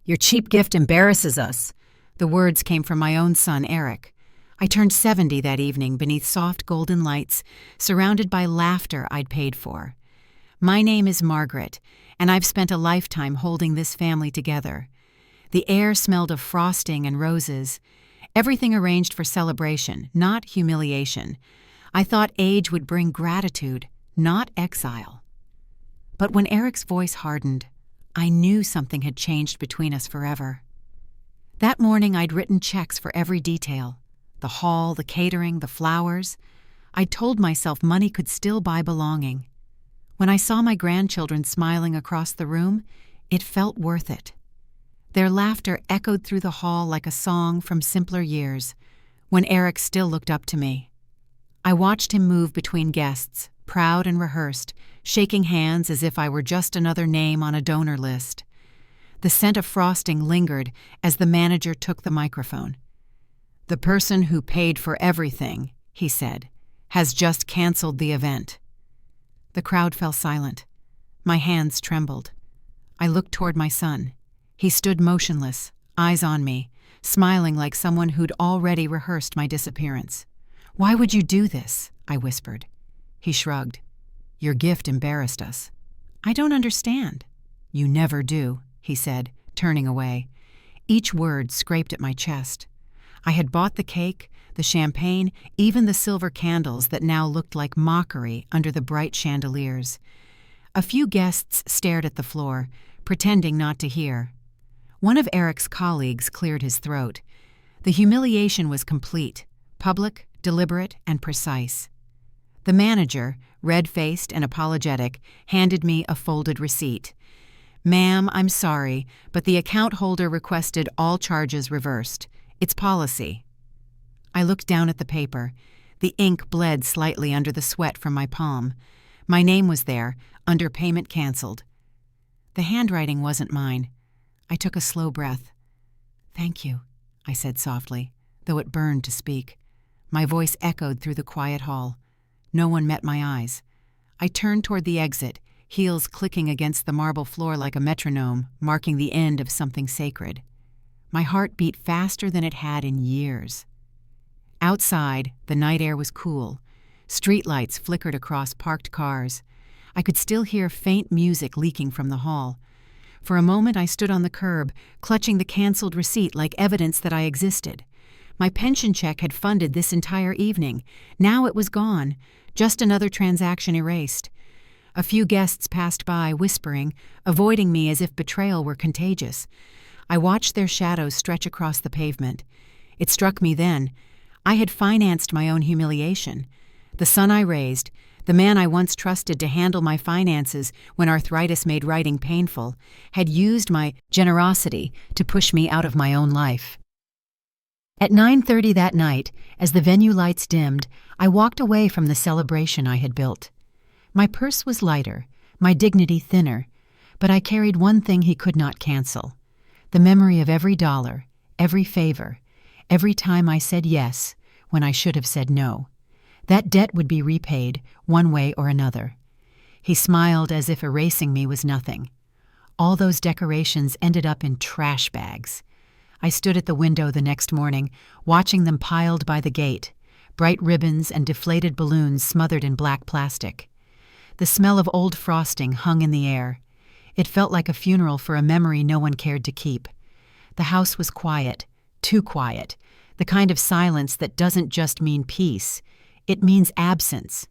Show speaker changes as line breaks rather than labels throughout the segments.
Your cheap gift embarrasses us." The words came from my own son, Eric. I turned 70 that evening beneath soft golden lights, surrounded by laughter I'd paid for. My name is Margaret, and I've spent a lifetime holding this family together. The air smelled of frosting and roses, everything arranged for celebration, not humiliation. I thought age would bring gratitude, not exile. But when Eric's voice hardened, I knew something had changed between us forever. That morning I'd written checks for every detail. The hall, the catering, the flowers. I'd told myself money could still buy belonging. When I saw my grandchildren smiling across the room, it felt worth it. Their laughter echoed through the hall like a song from simpler years, when Eric still looked up to me. I watched him move between guests, proud and rehearsed, shaking hands as if I were just another name on a donor list. The scent of frosting lingered as the manager took the microphone. "The person who paid for everything," he said, "has just canceled the event." The crowd fell silent. My hands trembled. I looked toward my son. He stood motionless, eyes on me, smiling like someone who'd already rehearsed my disappearance. "Why would you do this?" I whispered. He shrugged. "Your gift embarrassed us." "I don't understand." "You never do," he said, turning away. Each word scraped at my chest. I had bought the cake, the champagne, even the silver candles that now looked like mockery under the bright chandeliers. A few guests stared at the floor, pretending not to hear. One of Eric's colleagues cleared his throat. The humiliation was complete, public, deliberate, and precise. The manager, red-faced and apologetic, handed me a folded receipt. "Ma'am, I'm sorry, but the account holder requested all charges reversed. It's policy." I looked down at the paper. The ink bled slightly under the sweat from my palm. My name was there, under payment canceled. The handwriting wasn't mine. I took a slow breath. "Thank you," I said softly, though it burned to speak. My voice echoed through the quiet hall. No one met my eyes. I turned toward the exit, heels clicking against the marble floor like a metronome, marking the end of something sacred. My heart beat faster than it had in years. Outside, the night air was cool. Streetlights flickered across parked cars. I could still hear faint music leaking from the hall. For a moment I stood on the curb, clutching the canceled receipt like evidence that I existed. My pension check had funded this entire evening. Now it was gone, just another transaction erased. A few guests passed by, whispering, avoiding me as if betrayal were contagious. I watched their shadows stretch across the pavement. It struck me then. I had financed my own humiliation. The son I raised, the man I once trusted to handle my finances when arthritis made writing painful, had used my generosity to push me out of my own life. At 9:30 that night, as the venue lights dimmed, I walked away from the celebration I had built. My purse was lighter, my dignity thinner, but I carried one thing he could not cancel: the memory of every dollar, every favor, every time I said yes when I should have said no. That debt would be repaid, one way or another. He smiled as if erasing me was nothing. All those decorations ended up in trash bags. I stood at the window the next morning, watching them piled by the gate, bright ribbons and deflated balloons smothered in black plastic. The smell of old frosting hung in the air. It felt like a funeral for a memory no one cared to keep. The house was quiet, too quiet, the kind of silence that doesn't just mean peace. It means absence.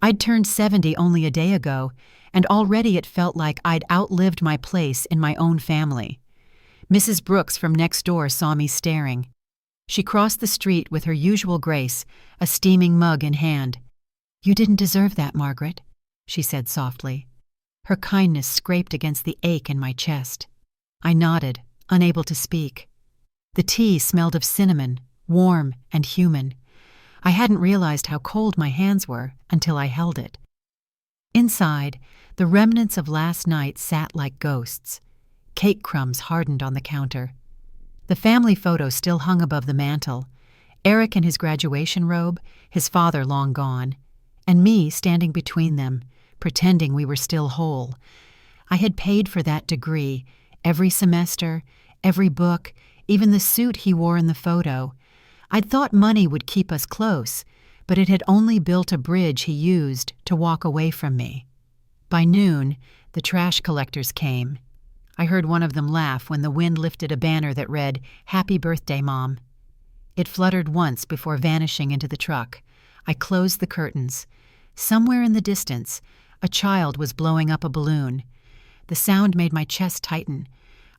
I'd turned 70 only a day ago, and already it felt like I'd outlived my place in my own family. Mrs. Brooks from next door saw me staring. She crossed the street with her usual grace, a steaming mug in hand. "You didn't deserve that, Margaret," she said softly. Her kindness scraped against the ache in my chest. I nodded, unable to speak. The tea smelled of cinnamon, warm and human. I hadn't realized how cold my hands were until I held it. Inside, the remnants of last night sat like ghosts. Cake crumbs hardened on the counter. The family photo still hung above the mantel. Eric in his graduation robe, his father long gone, and me standing between them, pretending we were still whole. I had paid for that degree, Every semester, every book, even the suit he wore in the photo. I'd thought money would keep us close, but it had only built a bridge he used to walk away from me. By noon, the trash collectors came. I heard one of them laugh when the wind lifted a banner that read, "Happy Birthday, Mom." It fluttered once before vanishing into the truck. I closed the curtains. Somewhere in the distance, a child was blowing up a balloon. The sound made my chest tighten.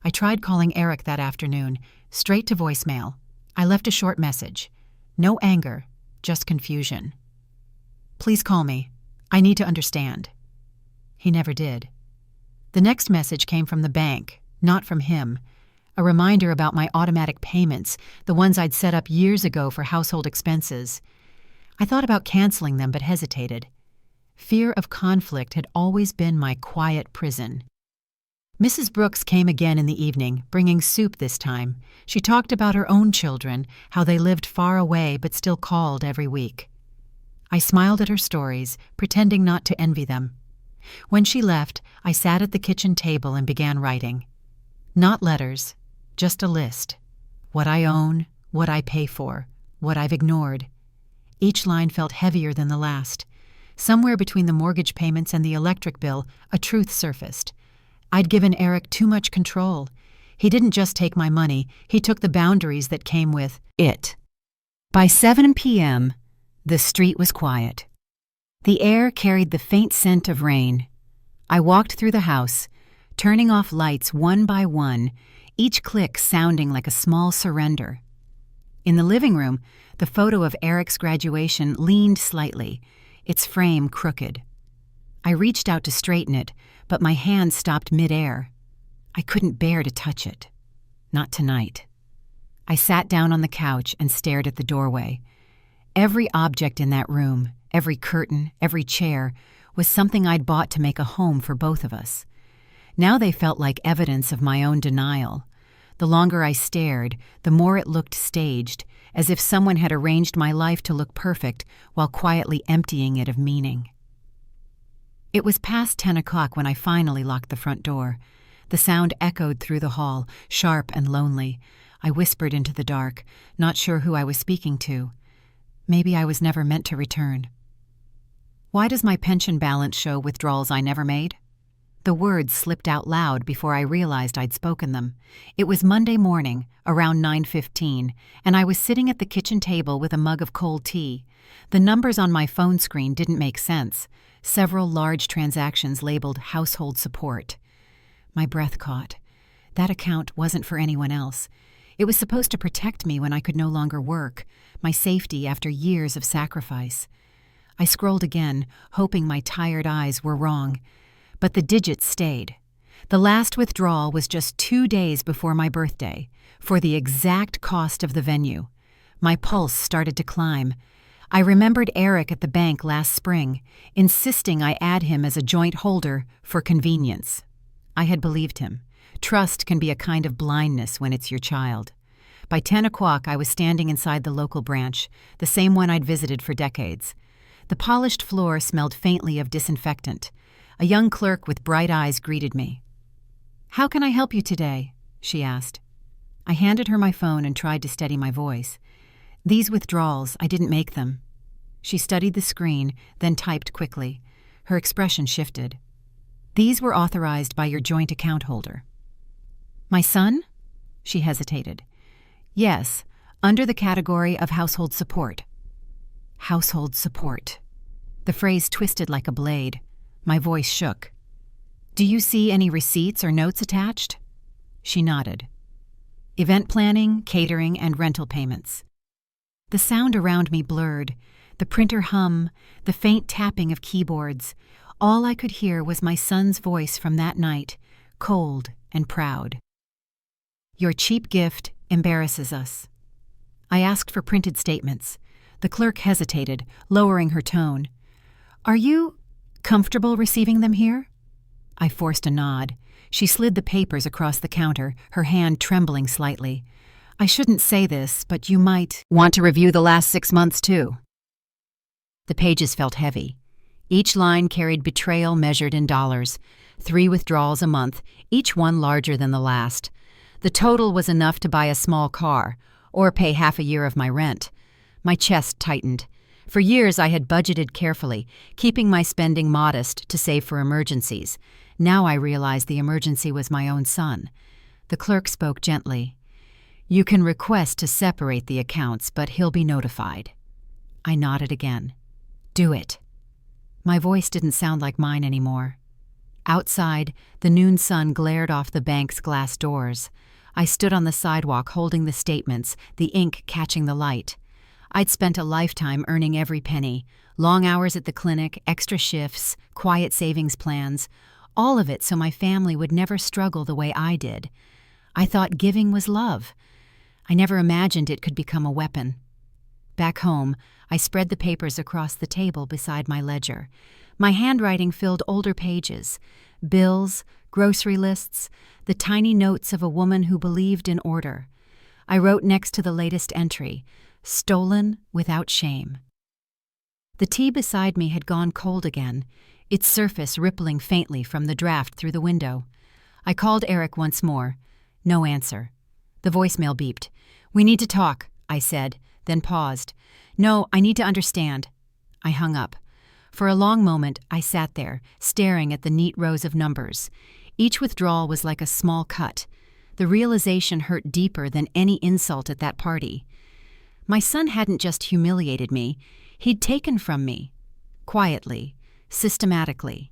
I tried calling Eric that afternoon, straight to voicemail. I left a short message. No anger, just confusion. "Please call me. I need to understand." He never did. The next message came from the bank, not from him. A reminder about my automatic payments, the ones I'd set up years ago for household expenses. I thought about canceling them but hesitated. Fear of conflict had always been my quiet prison. Mrs. Brooks came again in the evening, bringing soup this time. She talked about her own children, how they lived far away but still called every week. I smiled at her stories, pretending not to envy them. When she left, I sat at the kitchen table and began writing. Not letters, just a list. What I own, what I pay for, what I've ignored. Each line felt heavier than the last. Somewhere between the mortgage payments and the electric bill, a truth surfaced. I'd given Eric too much control. He didn't just take my money, he took the boundaries that came with it. By 7 p.m., the street was quiet. The air carried the faint scent of rain. I walked through the house, turning off lights one by one, each click sounding like a small surrender. In the living room, the photo of Eric's graduation leaned slightly, its frame crooked. I reached out to straighten it, but my hand stopped mid-air. I couldn't bear to touch it. Not tonight. I sat down on the couch and stared at the doorway. Every object in that room, every curtain, every chair, was something I'd bought to make a home for both of us. Now they felt like evidence of my own denial. The longer I stared, the more it looked staged, as if someone had arranged my life to look perfect while quietly emptying it of meaning. It was past 10 o'clock when I finally locked the front door. The sound echoed through the hall, sharp and lonely. I whispered into the dark, not sure who I was speaking to. Maybe I was never meant to return. Why does my pension balance show withdrawals I never made? The words slipped out loud before I realized I'd spoken them. It was Monday morning, around 9:15, and I was sitting at the kitchen table with a mug of cold tea. The numbers on my phone screen didn't make sense. Several large transactions labeled household support. My breath caught. That account wasn't for anyone else. It was supposed to protect me when I could no longer work, my safety after years of sacrifice. I scrolled again, hoping my tired eyes were wrong. But the digits stayed. The last withdrawal was just 2 days before my birthday, for the exact cost of the venue. My pulse started to climb. I remembered Eric at the bank last spring, insisting I add him as a joint holder for convenience. I had believed him. Trust can be a kind of blindness when it's your child. By 10 o'clock, I was standing inside the local branch, the same one I'd visited for decades. The polished floor smelled faintly of disinfectant. A young clerk with bright eyes greeted me. "How can I help you today?" she asked. I handed her my phone and tried to steady my voice. "These withdrawals, I didn't make them." She studied the screen, then typed quickly. Her expression shifted. "These were authorized by your joint account holder." "My son?" She hesitated. "Yes, under the category of household support." Household support. The phrase twisted like a blade. My voice shook. "Do you see any receipts or notes attached?" She nodded. "Event planning, catering, and rental payments." The sound around me blurred. The printer hum, the faint tapping of keyboards. All I could hear was my son's voice from that night, cold and proud. "Your cheap gift embarrasses us." I asked for printed statements. The clerk hesitated, lowering her tone. "Are you comfortable receiving them here?" I forced a nod. She slid the papers across the counter, her hand trembling slightly. "I shouldn't say this, but you might want to review the last 6 months, too." The pages felt heavy. Each line carried betrayal measured in dollars, 3 withdrawals a month, each one larger than the last. The total was enough to buy a small car, or pay half a year of my rent. My chest tightened. For years I had budgeted carefully, keeping my spending modest to save for emergencies. Now I realized the emergency was my own son. The clerk spoke gently. "You can request to separate the accounts, but he'll be notified." I nodded again. "Do it." My voice didn't sound like mine anymore. Outside, the noon sun glared off the bank's glass doors. I stood on the sidewalk holding the statements, the ink catching the light. I'd spent a lifetime earning every penny, long hours at the clinic, extra shifts, quiet savings plans, all of it so my family would never struggle the way I did. I thought giving was love. I never imagined it could become a weapon. Back home, I spread the papers across the table beside my ledger. My handwriting filled older pages, bills, grocery lists, the tiny notes of a woman who believed in order. I wrote next to the latest entry, "Stolen without shame." The tea beside me had gone cold again, its surface rippling faintly from the draft through the window. I called Eric once more. No answer. The voicemail beeped. "We need to talk," I said, then paused. "No, I need to understand." I hung up. For a long moment, I sat there, staring at the neat rows of numbers. Each withdrawal was like a small cut. The realization hurt deeper than any insult at that party. My son hadn't just humiliated me, he'd taken from me. Quietly, systematically.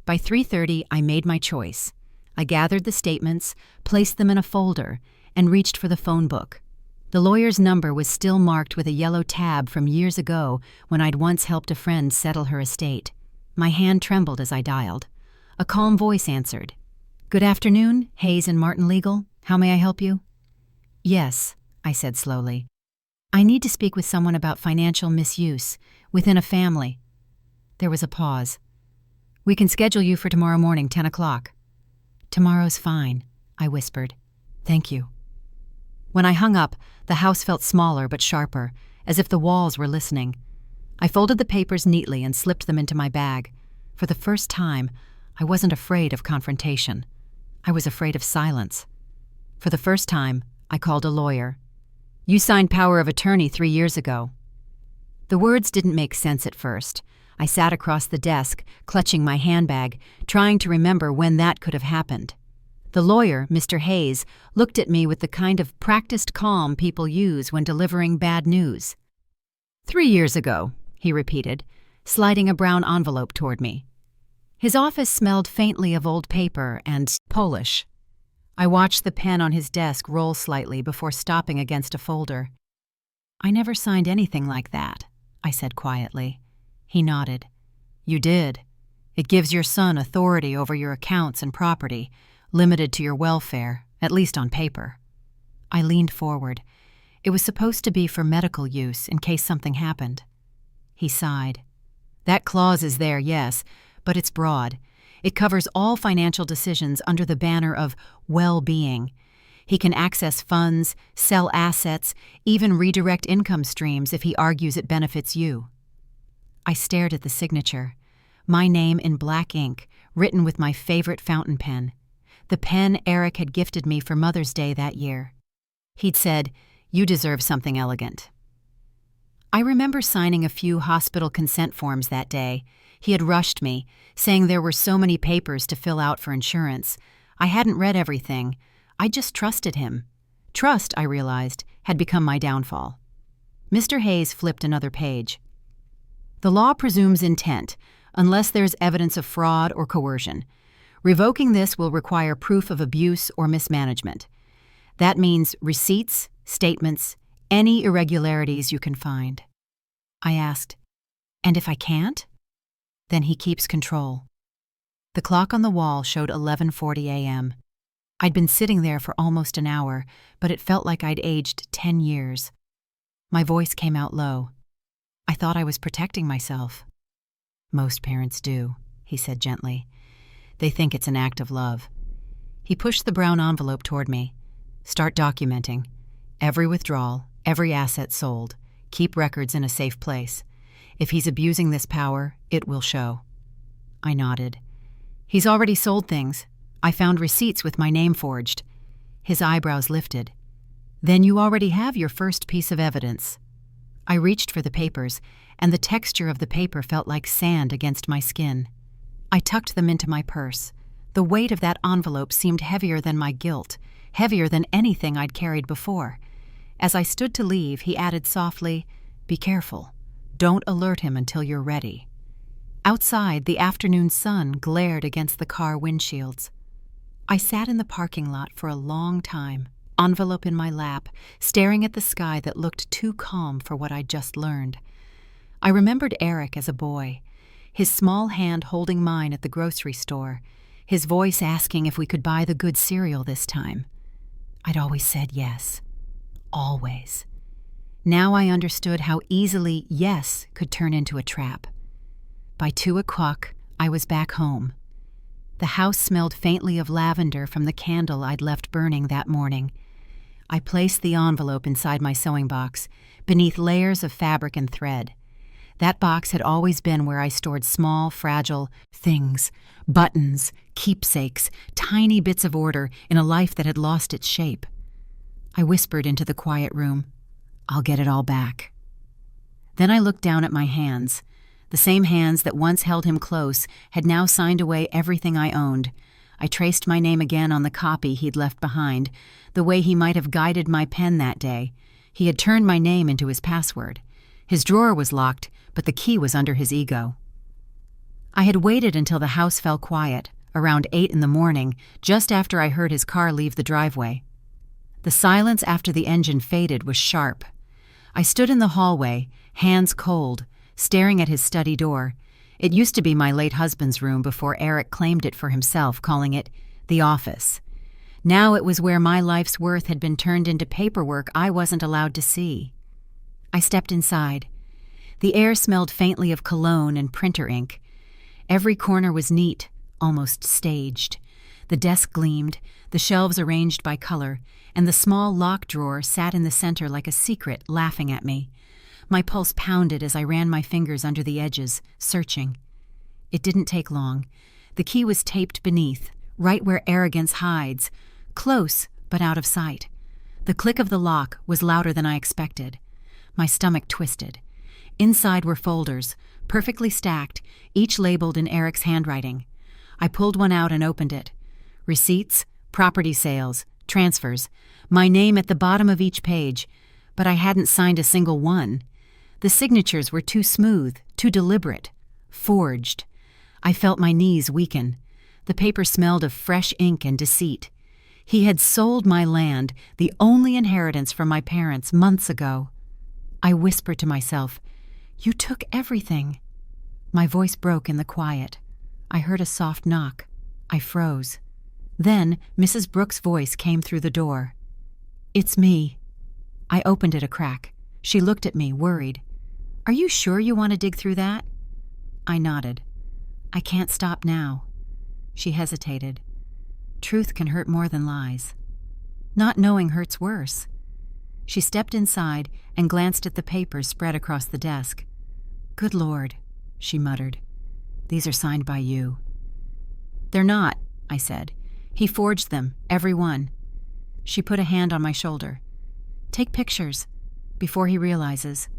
By 3:30, I made my choice. I gathered the statements, placed them in a folder, and reached for the phone book. The lawyer's number was still marked with a yellow tab from years ago when I'd once helped a friend settle her estate. My hand trembled as I dialed. A calm voice answered. "Good afternoon, Hayes and Martin Legal. How may I help you?" "Yes," I said slowly. "I need to speak with someone about financial misuse within a family." There was a pause. "We can schedule you for tomorrow morning, 10 o'clock. "Tomorrow's fine," I whispered. "Thank you." When I hung up, the house felt smaller but sharper, as if the walls were listening. I folded the papers neatly and slipped them into my bag. For the first time, I wasn't afraid of confrontation. I was afraid of silence. For the first time, I called a lawyer. "You signed power of attorney 3 years ago." The words didn't make sense at first. I sat across the desk, clutching my handbag, trying to remember when that could have happened. The lawyer, Mr. Hayes, looked at me with the kind of practiced calm people use when delivering bad news. 3 years ago, he repeated, sliding a brown envelope toward me. His office smelled faintly of old paper and Polish. I watched the pen on his desk roll slightly before stopping against a folder. "I never signed anything like that," I said quietly. He nodded. "You did. It gives your son authority over your accounts and property, limited to your welfare, at least on paper." I leaned forward. It was supposed to be for medical use in case something happened. He sighed. "That clause is there, yes, but it's broad. It covers all financial decisions under the banner of well-being. He can access funds, sell assets, even redirect income streams if he argues it benefits you." I stared at the signature. My name in black ink, written with my favorite fountain pen. The pen Eric had gifted me for Mother's Day that year. He'd said, "You deserve something elegant." I remember signing a few hospital consent forms that day. He had rushed me, saying there were so many papers to fill out for insurance. I hadn't read everything. I just trusted him. Trust, I realized, had become my downfall. Mr. Hayes flipped another page. "The law presumes intent, unless there's evidence of fraud or coercion. Revoking this will require proof of abuse or mismanagement. That means receipts, statements, any irregularities you can find." I asked, "And if I can't?" "Then he keeps control." The clock on the wall showed 11:40 a.m. I'd been sitting there for almost an hour, but it felt like I'd aged 10 years. My voice came out low. I thought I was protecting myself. "Most parents do," he said gently. "They think it's an act of love." He pushed the brown envelope toward me. "Start documenting. Every withdrawal, every asset sold. Keep records in a safe place. If he's abusing this power, it will show. I nodded. He's already sold things. I found receipts with my name forged. His eyebrows lifted. Then you already have your first piece of evidence. I reached for the papers, and the texture of the paper felt like sand against my skin. I tucked them into my purse. The weight of that envelope seemed heavier than my guilt, heavier than anything I'd carried before. As I stood to leave, he added softly, "Be careful. Don't alert him until you're ready." Outside, the afternoon sun glared against the car windshields. I sat in the parking lot for a long time, envelope in my lap, staring at the sky that looked too calm for what I'd just learned. I remembered Eric as a boy, his small hand holding mine at the grocery store, his voice asking if we could buy the good cereal this time. I'd always said yes. Always. Now I understood how easily yes could turn into a trap. By 2:00, I was back home. The house smelled faintly of lavender from the candle I'd left burning that morning. I placed the envelope inside my sewing box, beneath layers of fabric and thread. That box had always been where I stored small, fragile things, buttons, keepsakes, tiny bits of order in a life that had lost its shape. I whispered into the quiet room, "I'll get it all back." Then I looked down at my hands. The same hands that once held him close had now signed away everything I owned. I traced my name again on the copy he'd left behind, the way he might have guided my pen that day. He had turned my name into his password. His drawer was locked, but the key was under his ego. I had waited until the house fell quiet, around 8 in the morning, just after I heard his car leave the driveway. The silence after the engine faded was sharp. I stood in the hallway, hands cold, staring at his study door. It used to be my late husband's room before Eric claimed it for himself, calling it the office. Now it was where my life's worth had been turned into paperwork I wasn't allowed to see. I stepped inside. The air smelled faintly of cologne and printer ink. Every corner was neat, almost staged. The desk gleamed, the shelves arranged by color, and the small lock drawer sat in the center like a secret, laughing at me. My pulse pounded as I ran my fingers under the edges, searching. It didn't take long. The key was taped beneath, right where arrogance hides, close but out of sight. The click of the lock was louder than I expected. My stomach twisted. Inside were folders, perfectly stacked, each labeled in Eric's handwriting. I pulled one out and opened it. Receipts, property sales, transfers, my name at the bottom of each page, but I hadn't signed a single one. The signatures were too smooth, too deliberate, forged. I felt my knees weaken. The paper smelled of fresh ink and deceit. He had sold my land, the only inheritance from my parents, months ago. I whispered to myself, "You took everything." My voice broke in the quiet. I heard a soft knock. I froze. Then Mrs. Brooks' voice came through the door. "It's me." I opened it a crack. She looked at me, worried. "Are you sure you want to dig through that?" I nodded. "I can't stop now." She hesitated. Truth can hurt more than lies. Not knowing hurts worse. She stepped inside and glanced at the papers spread across the desk. "Good Lord," she muttered. "These are signed by you." "They're not," I said. "He forged them, every one." She put a hand on my shoulder. "Take pictures, before he realizes."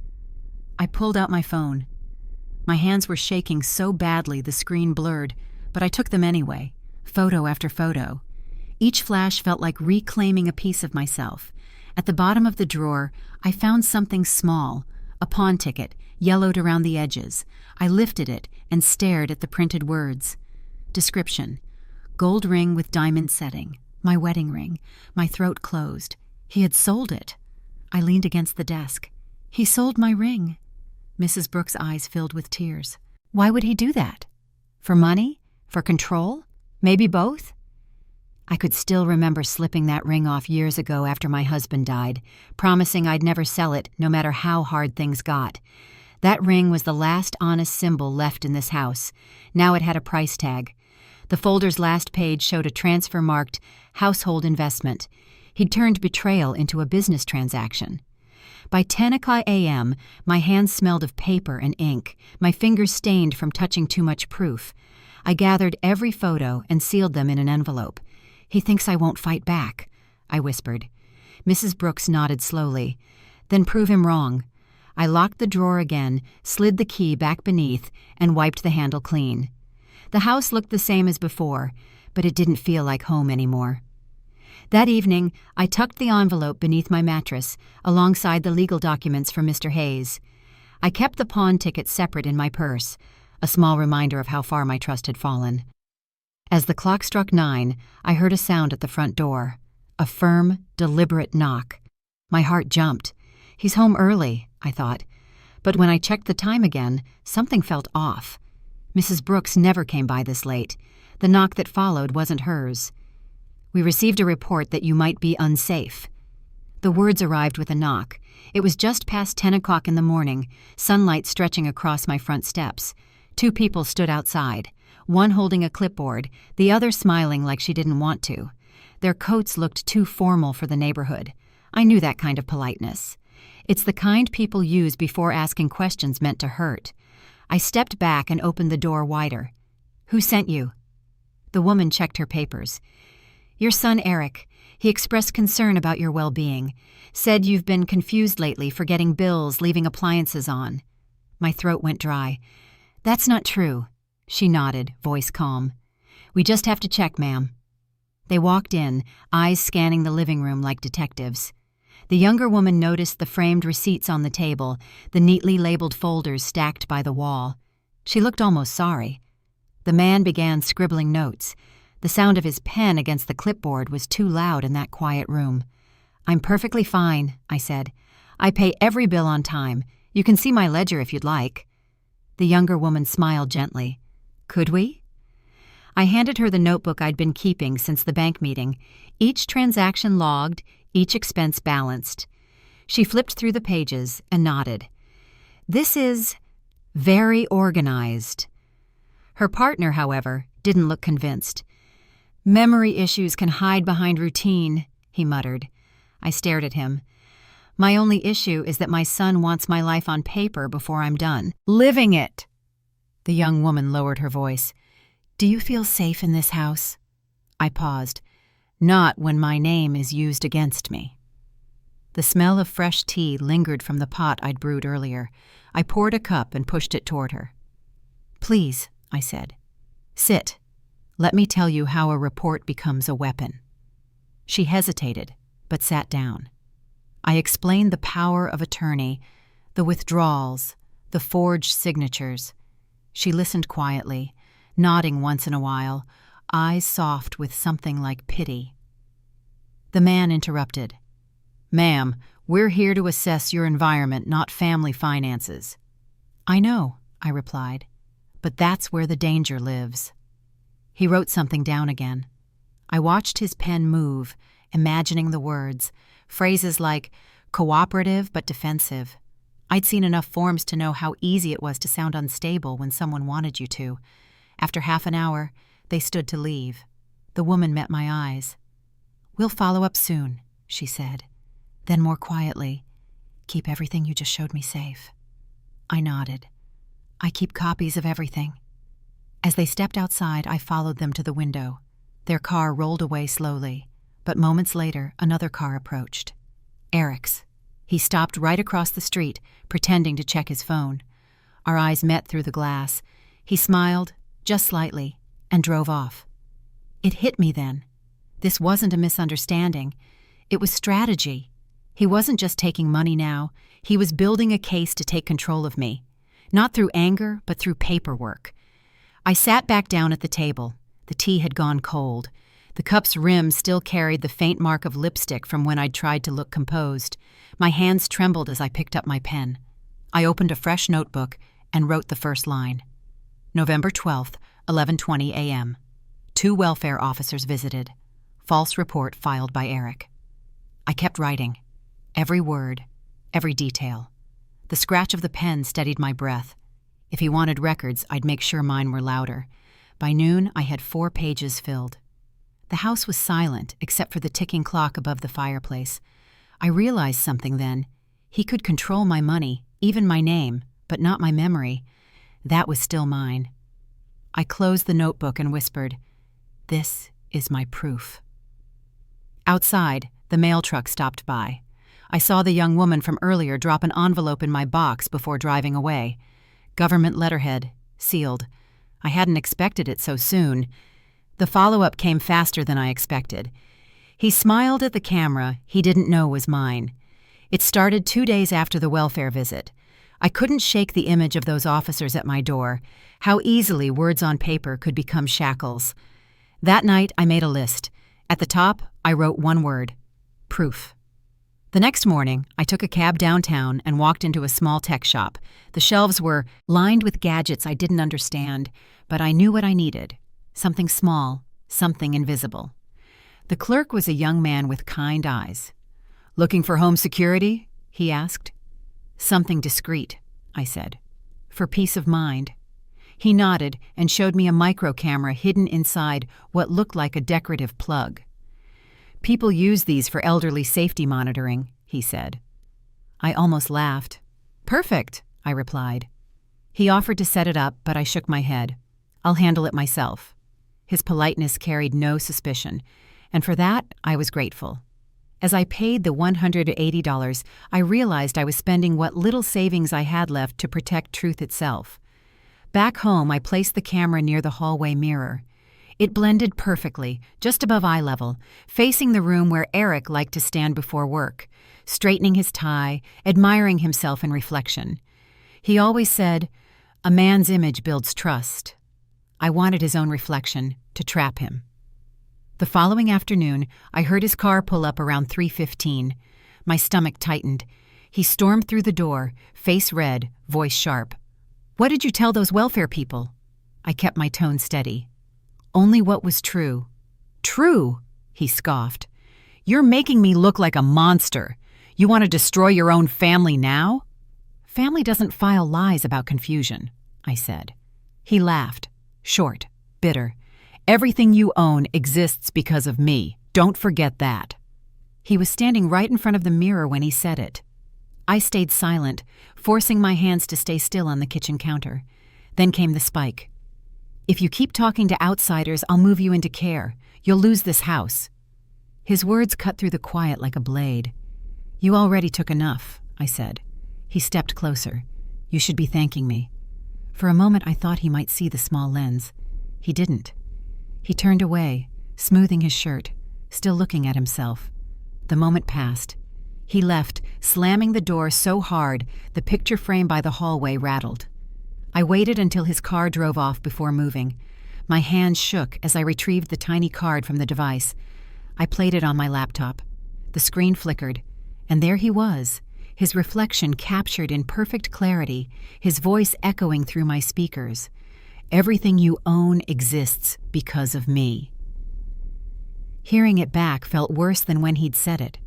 I pulled out my phone. My hands were shaking so badly the screen blurred, but I took them anyway, photo after photo. Each flash felt like reclaiming a piece of myself. At the bottom of the drawer, I found something small, a pawn ticket, yellowed around the edges. I lifted it and stared at the printed words. Description: gold ring with diamond setting, my wedding ring. My throat closed. He had sold it. I leaned against the desk. "He sold my ring." Mrs. Brooks' eyes filled with tears. "Why would he do that? For money? For control? Maybe both?" I could still remember slipping that ring off years ago after my husband died, promising I'd never sell it no matter how hard things got. That ring was the last honest symbol left in this house. Now it had a price tag. The folder's last page showed a transfer marked household investment. He'd turned betrayal into a business transaction. By 10 o'clock a.m., my hands smelled of paper and ink, my fingers stained from touching too much proof. I gathered every photo and sealed them in an envelope. "He thinks I won't fight back," I whispered. Mrs. Brooks nodded slowly. "Then prove him wrong." I locked the drawer again, slid the key back beneath, and wiped the handle clean. The house looked the same as before, but it didn't feel like home anymore. That evening, I tucked the envelope beneath my mattress, alongside the legal documents for Mr. Hayes. I kept the pawn ticket separate in my purse, a small reminder of how far my trust had fallen. As the clock struck 9, I heard a sound at the front door. A firm, deliberate knock. My heart jumped. He's home early, I thought. But when I checked the time again, something felt off. Mrs. Brooks never came by this late. The knock that followed wasn't hers. "We received a report that you might be unsafe." The words arrived with a knock. It was just past 10 o'clock in the morning, sunlight stretching across my front steps. 2 people stood outside, one holding a clipboard, the other smiling like she didn't want to. Their coats looked too formal for the neighborhood. I knew that kind of politeness. It's the kind people use before asking questions meant to hurt. I stepped back and opened the door wider. "Who sent you?" The woman checked her papers. "Your son Eric. He expressed concern about your well-being. Said you've been confused lately, forgetting bills, leaving appliances on." My throat went dry. "That's not true." She nodded, voice calm. "We just have to check, ma'am." They walked in, eyes scanning the living room like detectives. The younger woman noticed the framed receipts on the table, the neatly labeled folders stacked by the wall. She looked almost sorry. The man began scribbling notes. The sound of his pen against the clipboard was too loud in that quiet room. "I'm perfectly fine," I said. "I pay every bill on time. You can see my ledger if you'd like." The younger woman smiled gently. "Could we?" I handed her the notebook I'd been keeping since the bank meeting, each transaction logged, each expense balanced. She flipped through the pages and nodded. "This is very organized." Her partner, however, didn't look convinced. "Memory issues can hide behind routine," he muttered. I stared at him. "My only issue is that my son wants my life on paper before I'm done living it." The young woman lowered her voice. "Do you feel safe in this house?" I paused. "Not when my name is used against me." The smell of fresh tea lingered from the pot I'd brewed earlier. I poured a cup and pushed it toward her. "Please," I said. "Sit. Let me tell you how a report becomes a weapon." She hesitated, but sat down. I explained the power of attorney, the withdrawals, the forged signatures. She listened quietly, nodding once in a while, eyes soft with something like pity. The man interrupted. "Ma'am, we're here to assess your environment, not family finances." "I know," I replied, "but that's where the danger lives." He wrote something down again. I watched his pen move, imagining the words, phrases like cooperative but defensive. I'd seen enough forms to know how easy it was to sound unstable when someone wanted you to. After half an hour, they stood to leave. The woman met my eyes. "We'll follow up soon," she said. Then more quietly, "Keep everything you just showed me safe." I nodded. "I keep copies of everything." As they stepped outside, I followed them to the window. Their car rolled away slowly, but moments later, another car approached. Eric's. He stopped right across the street, pretending to check his phone. Our eyes met through the glass. He smiled, just slightly, and drove off. It hit me then. This wasn't a misunderstanding. It was strategy. He wasn't just taking money now. He was building a case to take control of me. Not through anger, but through paperwork. I sat back down at the table. The tea had gone cold. The cup's rim still carried the faint mark of lipstick from when I'd tried to look composed. My hands trembled as I picked up my pen. I opened a fresh notebook and wrote the first line. November 12th, 11:20 a.m. 2 welfare officers visited. False report filed by Eric. I kept writing. Every word, every detail. The scratch of the pen steadied my breath. If he wanted records, I'd make sure mine were louder. By noon, I had 4 pages filled. The house was silent, except for the ticking clock above the fireplace. I realized something then. He could control my money, even my name, but not my memory. That was still mine. I closed the notebook and whispered, "This is my proof." Outside, the mail truck stopped by. I saw the young woman from earlier drop an envelope in my box before driving away. Government letterhead, sealed. I hadn't expected it so soon. The follow-up came faster than I expected. He smiled at the camera he didn't know was mine. It started 2 days after the welfare visit. I couldn't shake the image of those officers at my door, how easily words on paper could become shackles. That night, I made a list. At the top, I wrote one word: proof. The next morning, I took a cab downtown and walked into a small tech shop. The shelves were lined with gadgets I didn't understand, but I knew what I needed. Something small, something invisible. The clerk was a young man with kind eyes. "Looking for home security?" he asked. "Something discreet," I said. "For peace of mind." He nodded and showed me a micro camera hidden inside what looked like a decorative plug. "People use these for elderly safety monitoring," he said. I almost laughed. "Perfect," I replied. He offered to set it up, but I shook my head. "I'll handle it myself." His politeness carried no suspicion, and for that I was grateful. As I paid the $180, I realized I was spending what little savings I had left to protect truth itself. Back home, I placed the camera near the hallway mirror. It blended perfectly, just above eye level, facing the room where Eric liked to stand before work, straightening his tie, admiring himself in reflection. He always said, "A man's image builds trust." I wanted his own reflection to trap him. The following afternoon, I heard his car pull up around 3:15. My stomach tightened. He stormed through the door, face red, voice sharp. "What did you tell those welfare people?" I kept my tone steady. "Only what was true." "True?" he scoffed. "You're making me look like a monster. You want to destroy your own family now?" "Family doesn't file lies about confusion," I said. He laughed, short, bitter. "Everything you own exists because of me. Don't forget that." He was standing right in front of the mirror when he said it. I stayed silent, forcing my hands to stay still on the kitchen counter. Then came the spike. "If you keep talking to outsiders, I'll move you into care. You'll lose this house." His words cut through the quiet like a blade. "You already took enough," I said. He stepped closer. "You should be thanking me." For a moment I thought he might see the small lens. He didn't. He turned away, smoothing his shirt, still looking at himself. The moment passed. He left, slamming the door so hard the picture frame by the hallway rattled. I waited until his car drove off before moving. My hands shook as I retrieved the tiny card from the device. I played it on my laptop. The screen flickered, and there he was, his reflection captured in perfect clarity, his voice echoing through my speakers. "Everything you own exists because of me." Hearing it back felt worse than when he'd said it.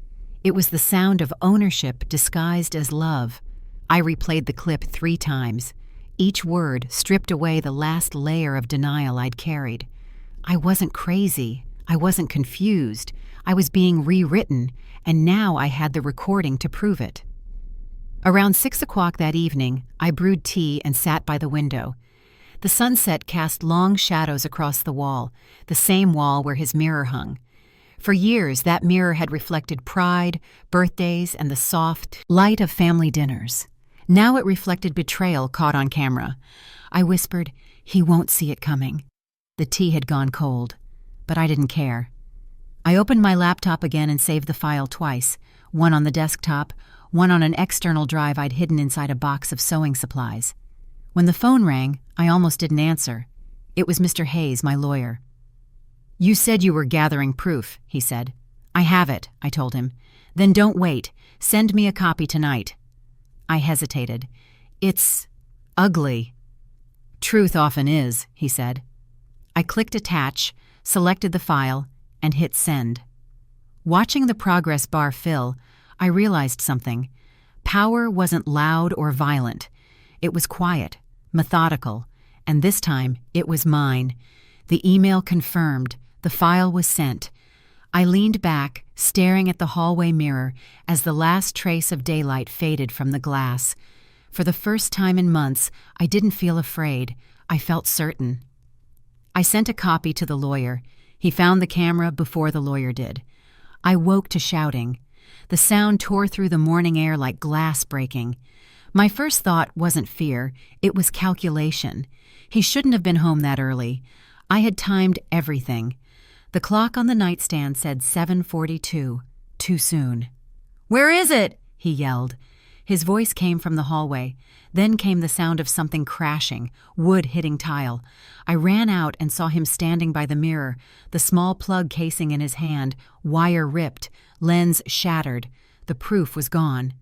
It was the sound of ownership disguised as love. I replayed the clip 3 times. Each word stripped away the last layer of denial I'd carried. I wasn't crazy. I wasn't confused. I was being rewritten, and now I had the recording to prove it. Around 6 o'clock that evening, I brewed tea and sat by the window. The sunset cast long shadows across the wall, the same wall where his mirror hung. For years, that mirror had reflected pride, birthdays, and the soft light of family dinners. Now it reflected betrayal caught on camera. I whispered, "He won't see it coming." The tea had gone cold, but I didn't care. I opened my laptop again and saved the file twice, one on the desktop, one on an external drive I'd hidden inside a box of sewing supplies. When the phone rang, I almost didn't answer. It was Mr. Hayes, my lawyer. "You said you were gathering proof," he said. "I have it," I told him. "Then don't wait. Send me a copy tonight." I hesitated. "It's ugly." "Truth often is," he said. I clicked attach, selected the file, and hit send. Watching the progress bar fill, I realized something. Power wasn't loud or violent. It was quiet, methodical, and this time it was mine. The email confirmed. The file was sent. I leaned back, staring at the hallway mirror as the last trace of daylight faded from the glass. For the first time in months, I didn't feel afraid. I felt certain. I sent a copy to the lawyer. He found the camera before the lawyer did. I woke to shouting. The sound tore through the morning air like glass breaking. My first thought wasn't fear, it was calculation. He shouldn't have been home that early. I had timed everything. The clock on the nightstand said 7:42. Too soon. "Where is it?" he yelled. His voice came from the hallway. Then came the sound of something crashing, wood hitting tile. I ran out and saw him standing by the mirror, the small plug casing in his hand, wire ripped, lens shattered. The proof was gone.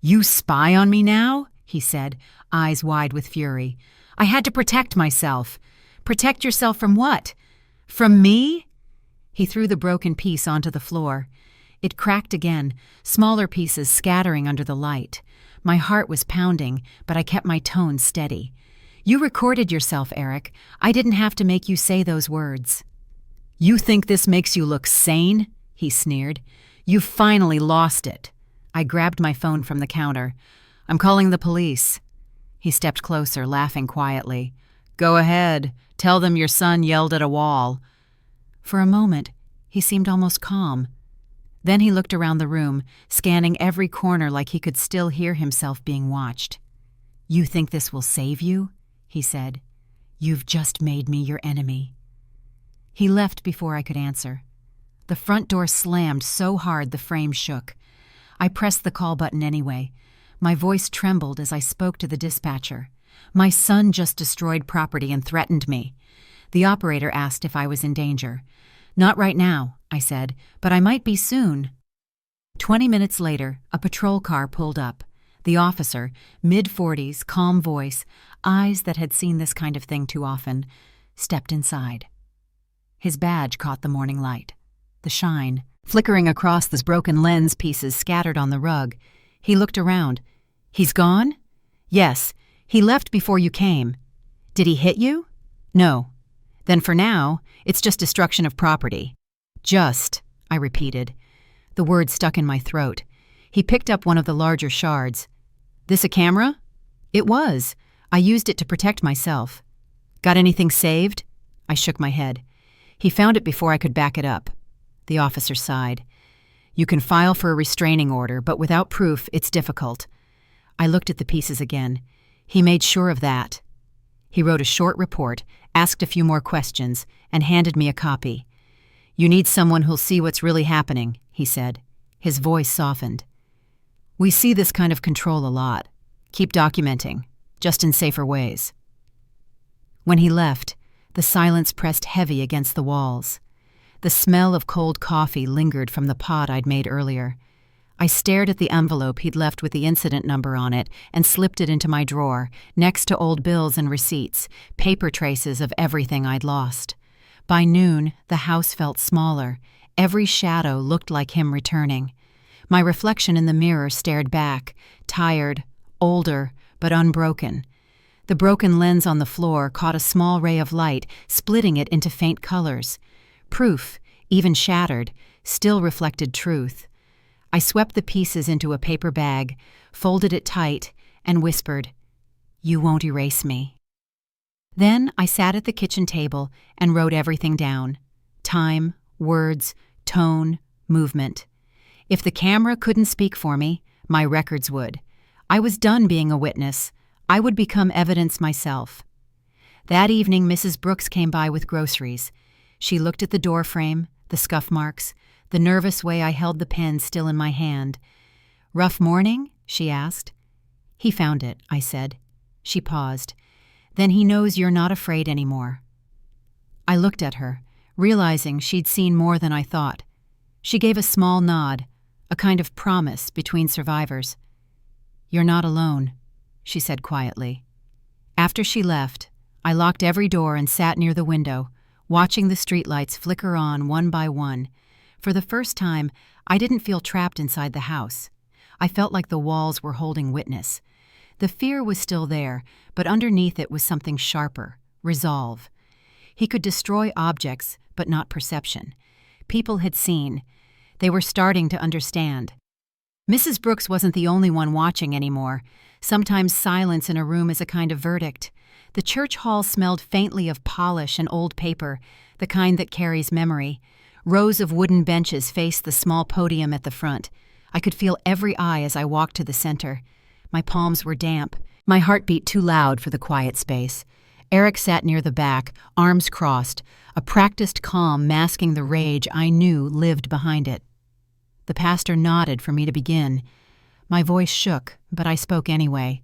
"You spy on me now?" he said, eyes wide with fury. "I had to protect myself." "Protect yourself from what? From me?" He threw the broken piece onto the floor. It cracked again, smaller pieces scattering under the light. My heart was pounding, but I kept my tone steady. "You recorded yourself, Eric. I didn't have to make you say those words." "You think this makes you look sane?" he sneered. "You've finally lost it." I grabbed my phone from the counter. "I'm calling the police." He stepped closer, laughing quietly. "Go ahead. Tell them your son yelled at a wall." For a moment, he seemed almost calm. Then he looked around the room, scanning every corner like he could still hear himself being watched. "You think this will save you?" he said. "You've just made me your enemy." He left before I could answer. The front door slammed so hard the frame shook. I pressed the call button anyway. My voice trembled as I spoke to the dispatcher. "My son just destroyed property and threatened me." The operator asked if I was in danger. "Not right now," I said, "but I might be soon." 20 minutes later, a patrol car pulled up. The officer, mid-40s, calm voice, eyes that had seen this kind of thing too often, stepped inside. His badge caught the morning light. The shine, flickering across the broken lens pieces scattered on the rug. He looked around. "He's gone?" "Yes. He left before you came." "Did he hit you?" "No." "Then for now, it's just destruction of property." "Just," I repeated. The word stuck in my throat. He picked up one of the larger shards. "This a camera?" "It was. I used it to protect myself." "Got anything saved?" I shook my head. "He found it before I could back it up." The officer sighed. "You can file for a restraining order, but without proof, it's difficult." I looked at the pieces again. He made sure of that. He wrote a short report, asked a few more questions, and handed me a copy. "You need someone who'll see what's really happening," he said. His voice softened. "We see this kind of control a lot. Keep documenting, just in safer ways." When he left, the silence pressed heavy against the walls. The smell of cold coffee lingered from the pot I'd made earlier. I stared at the envelope he'd left with the incident number on it and slipped it into my drawer, next to old bills and receipts, paper traces of everything I'd lost. By noon, the house felt smaller. Every shadow looked like him returning. My reflection in the mirror stared back, tired, older, but unbroken. The broken lens on the floor caught a small ray of light, splitting it into faint colors. Proof, even shattered, still reflected truth. I swept the pieces into a paper bag, folded it tight, and whispered, "You won't erase me." Then I sat at the kitchen table and wrote everything down. Time, words, tone, movement. If the camera couldn't speak for me, my records would. I was done being a witness. I would become evidence myself. That evening, Mrs. Brooks came by with groceries. She looked at the door frame, the scuff marks, the nervous way I held the pen still in my hand. "Rough morning?" she asked. "He found it," I said. She paused. "Then he knows you're not afraid anymore." I looked at her, realizing she'd seen more than I thought. She gave a small nod, a kind of promise between survivors. "You're not alone," she said quietly. After she left, I locked every door and sat near the window, watching the streetlights flicker on one by one. For the first time, I didn't feel trapped inside the house. I felt like the walls were holding witness. The fear was still there, but underneath it was something sharper, resolve. He could destroy objects, but not perception. People had seen. They were starting to understand. Mrs. Brooks wasn't the only one watching anymore. Sometimes silence in a room is a kind of verdict. The church hall smelled faintly of polish and old paper, the kind that carries memory. Rows of wooden benches faced the small podium at the front. I could feel every eye as I walked to the center. My palms were damp. My heart beat too loud for the quiet space. Eric sat near the back, arms crossed, a practiced calm masking the rage I knew lived behind it. The pastor nodded for me to begin. My voice shook, but I spoke anyway.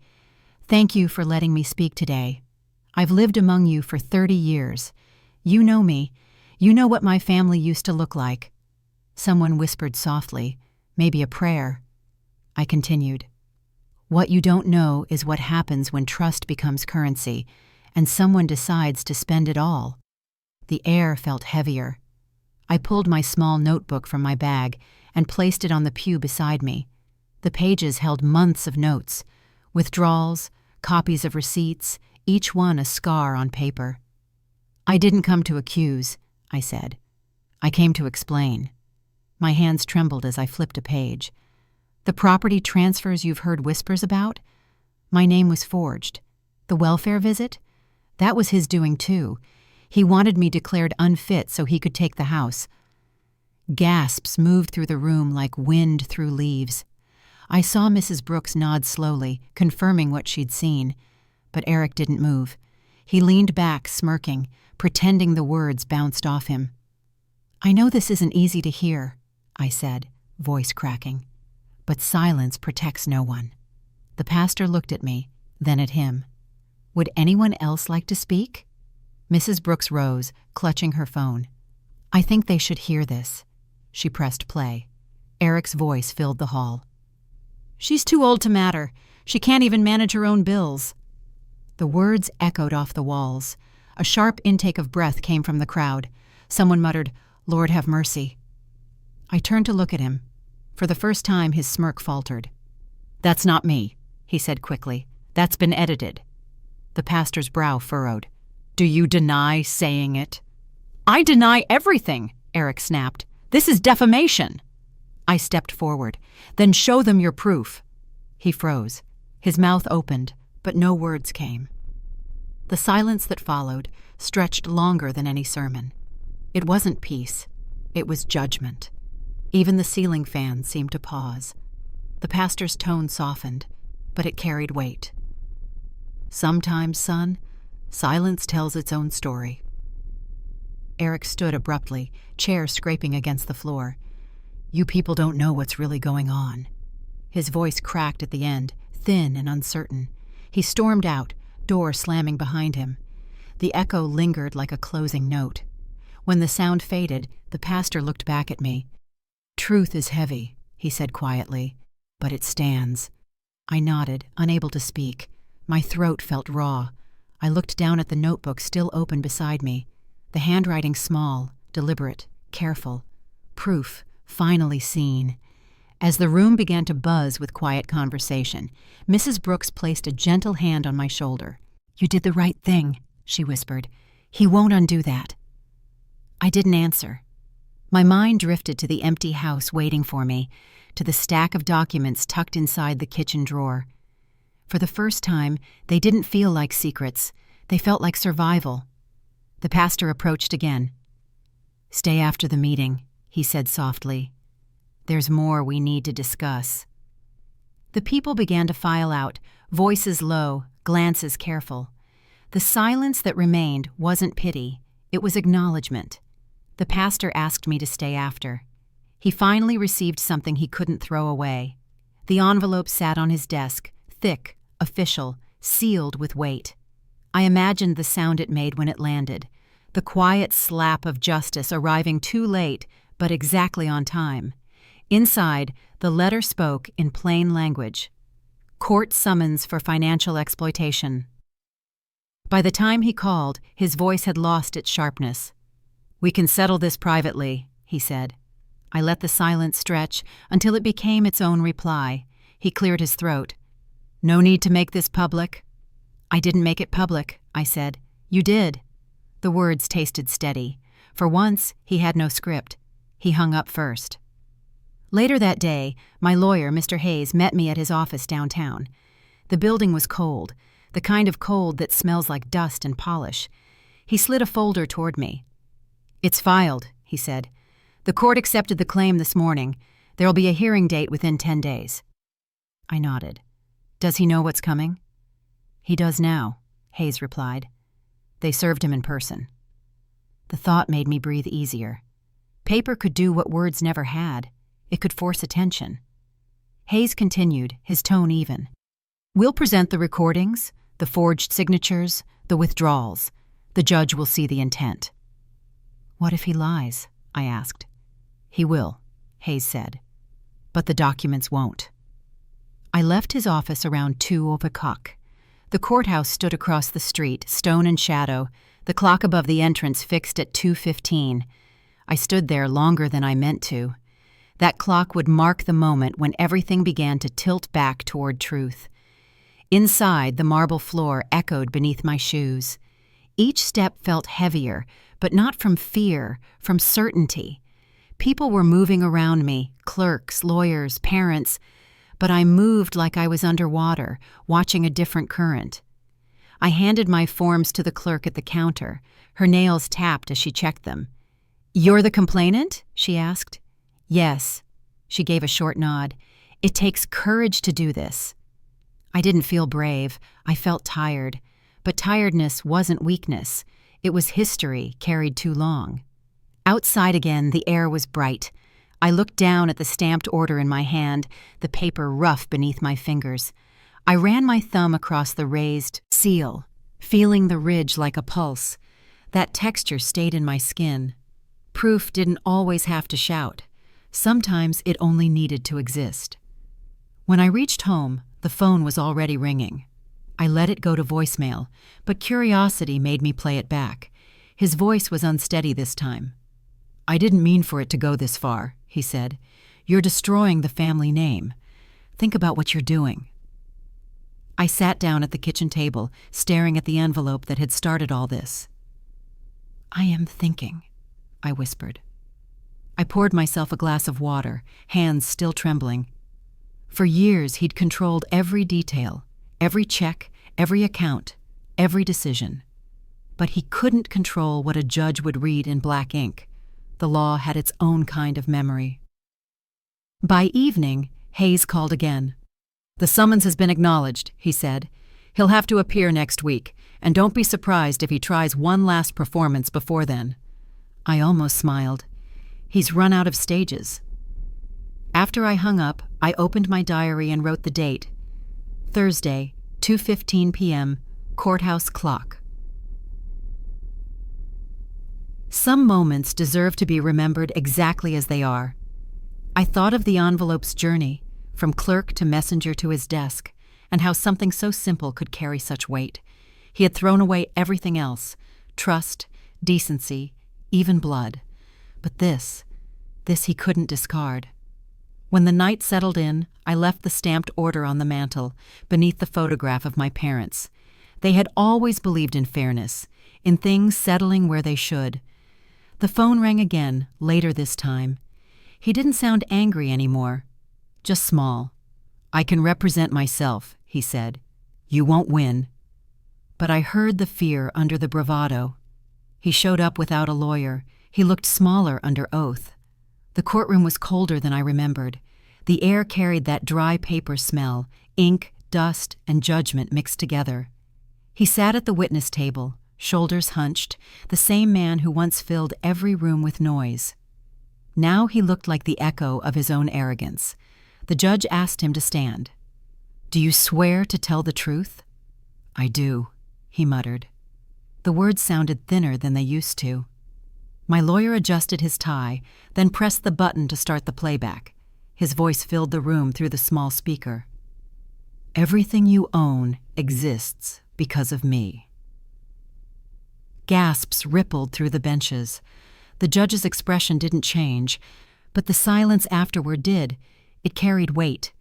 "Thank you for letting me speak today. I've lived among you for 30 years. You know me. You know what my family used to look like." Someone whispered softly, maybe a prayer. I continued. "What you don't know is what happens when trust becomes currency, and someone decides to spend it all." The air felt heavier. I pulled my small notebook from my bag and placed it on the pew beside me. The pages held months of notes, withdrawals, copies of receipts, each one a scar on paper. "I didn't come to accuse," I said. "I came to explain." My hands trembled as I flipped a page. "The property transfers you've heard whispers about? My name was forged. The welfare visit? That was his doing too. He wanted me declared unfit so he could take the house." Gasps moved through the room like wind through leaves. I saw Mrs. Brooks nod slowly, confirming what she'd seen. But Eric didn't move. He leaned back, smirking, pretending the words bounced off him. "I know this isn't easy to hear," I said, voice cracking. "But silence protects no one." The pastor looked at me, then at him. "Would anyone else like to speak?" Mrs. Brooks rose, clutching her phone. "I think they should hear this." She pressed play. Eric's voice filled the hall. "She's too old to matter. She can't even manage her own bills." The words echoed off the walls. A sharp intake of breath came from the crowd. Someone muttered, "Lord have mercy." I turned to look at him. For the first time, his smirk faltered. "That's not me," he said quickly. "That's been edited." The pastor's brow furrowed. "Do you deny saying it?" "I deny everything," Eric snapped. "This is defamation." I stepped forward. "Then show them your proof." He froze. His mouth opened, but no words came. The silence that followed stretched longer than any sermon. It wasn't peace. It was judgment. Even the ceiling fan seemed to pause. The pastor's tone softened, but it carried weight. "Sometimes, son, silence tells its own story." Eric stood abruptly, chair scraping against the floor. "You people don't know what's really going on." His voice cracked at the end, thin and uncertain. He stormed out, door slamming behind him. The echo lingered like a closing note. When the sound faded, the pastor looked back at me. "Truth is heavy," he said quietly, "but it stands." I nodded, unable to speak. My throat felt raw. I looked down at the notebook still open beside me. The handwriting small, deliberate, careful. Proof, finally seen. As the room began to buzz with quiet conversation, Mrs. Brooks placed a gentle hand on my shoulder. "You did the right thing," she whispered. "He won't undo that." I didn't answer. My mind drifted to the empty house waiting for me, to the stack of documents tucked inside the kitchen drawer. For the first time, they didn't feel like secrets. They felt like survival. The pastor approached again. "Stay after the meeting," he said softly. "There's more we need to discuss." The people began to file out, voices low, glances careful. The silence that remained wasn't pity, it was acknowledgement. The pastor asked me to stay after. He finally received something he couldn't throw away. The envelope sat on his desk, thick, official, sealed with weight. I imagined the sound it made when it landed, the quiet slap of justice arriving too late, but exactly on time. Inside, the letter spoke in plain language. Court summons for financial exploitation. By the time he called, his voice had lost its sharpness. "We can settle this privately," he said. I let the silence stretch until it became its own reply. He cleared his throat. "No need to make this public." "I didn't make it public," I said. "You did." The words tasted steady. For once, he had no script. He hung up first. Later that day, my lawyer, Mr. Hayes, met me at his office downtown. The building was cold, the kind of cold that smells like dust and polish. He slid a folder toward me. "It's filed," he said. "The court accepted the claim this morning. There'll be a hearing date within 10 days. I nodded. "Does he know what's coming?" "He does now," Hayes replied. "They served him in person." The thought made me breathe easier. Paper could do what words never had. It could force attention. Hayes continued, his tone even. "We'll present the recordings, the forged signatures, the withdrawals. The judge will see the intent." "What if he lies?" I asked. "He will," Hayes said. "But the documents won't." I left his office around 2:00. The courthouse stood across the street, stone and shadow, the clock above the entrance fixed at 2:15. I stood there longer than I meant to. That clock would mark the moment when everything began to tilt back toward truth. Inside, the marble floor echoed beneath my shoes. Each step felt heavier, but not from fear, from certainty. People were moving around me, clerks, lawyers, parents, but I moved like I was underwater, watching a different current. I handed my forms to the clerk at the counter. Her nails tapped as she checked them. "You're the complainant?" she asked. "Yes." She gave a short nod. "It takes courage to do this." I didn't feel brave. I felt tired. But tiredness wasn't weakness. It was history carried too long. Outside again, the air was bright. I looked down at the stamped order in my hand, the paper rough beneath my fingers. I ran my thumb across the raised seal, feeling the ridge like a pulse. That texture stayed in my skin. Proof didn't always have to shout. Sometimes it only needed to exist. When I reached home, the phone was already ringing. I let it go to voicemail, but curiosity made me play it back. His voice was unsteady this time. "I didn't mean for it to go this far," he said. "You're destroying the family name. Think about what you're doing." I sat down at the kitchen table, staring at the envelope that had started all this. "I am thinking," I whispered. I poured myself a glass of water, hands still trembling. For years, he'd controlled every detail, every check, every account, every decision. But he couldn't control what a judge would read in black ink. The law had its own kind of memory. By evening, Hayes called again. "The summons has been acknowledged," he said. "He'll have to appear next week, and don't be surprised if he tries one last performance before then." I almost smiled. He's run out of stages. After I hung up, I opened my diary and wrote the date. Thursday, 2:15 p.m., courthouse clock. Some moments deserve to be remembered exactly as they are. I thought of the envelope's journey, from clerk to messenger to his desk, and how something so simple could carry such weight. He had thrown away everything else, trust, decency, even blood. But this he couldn't discard. When the night settled in, I left the stamped order on the mantel, beneath the photograph of my parents. They had always believed in fairness, in things settling where they should. The phone rang again, later this time. He didn't sound angry anymore, just small. "I can represent myself," he said. "You won't win." But I heard the fear under the bravado. He showed up without a lawyer. He looked smaller under oath. The courtroom was colder than I remembered. The air carried that dry paper smell, ink, dust, and judgment mixed together. He sat at the witness table, shoulders hunched, the same man who once filled every room with noise. Now he looked like the echo of his own arrogance. The judge asked him to stand. "Do you swear to tell the truth?" "I do," he muttered. The words sounded thinner than they used to. My lawyer adjusted his tie, then pressed the button to start the playback. His voice filled the room through the small speaker. "Everything you own exists because of me." Gasps rippled through the benches. The judge's expression didn't change, but the silence afterward did. It carried weight.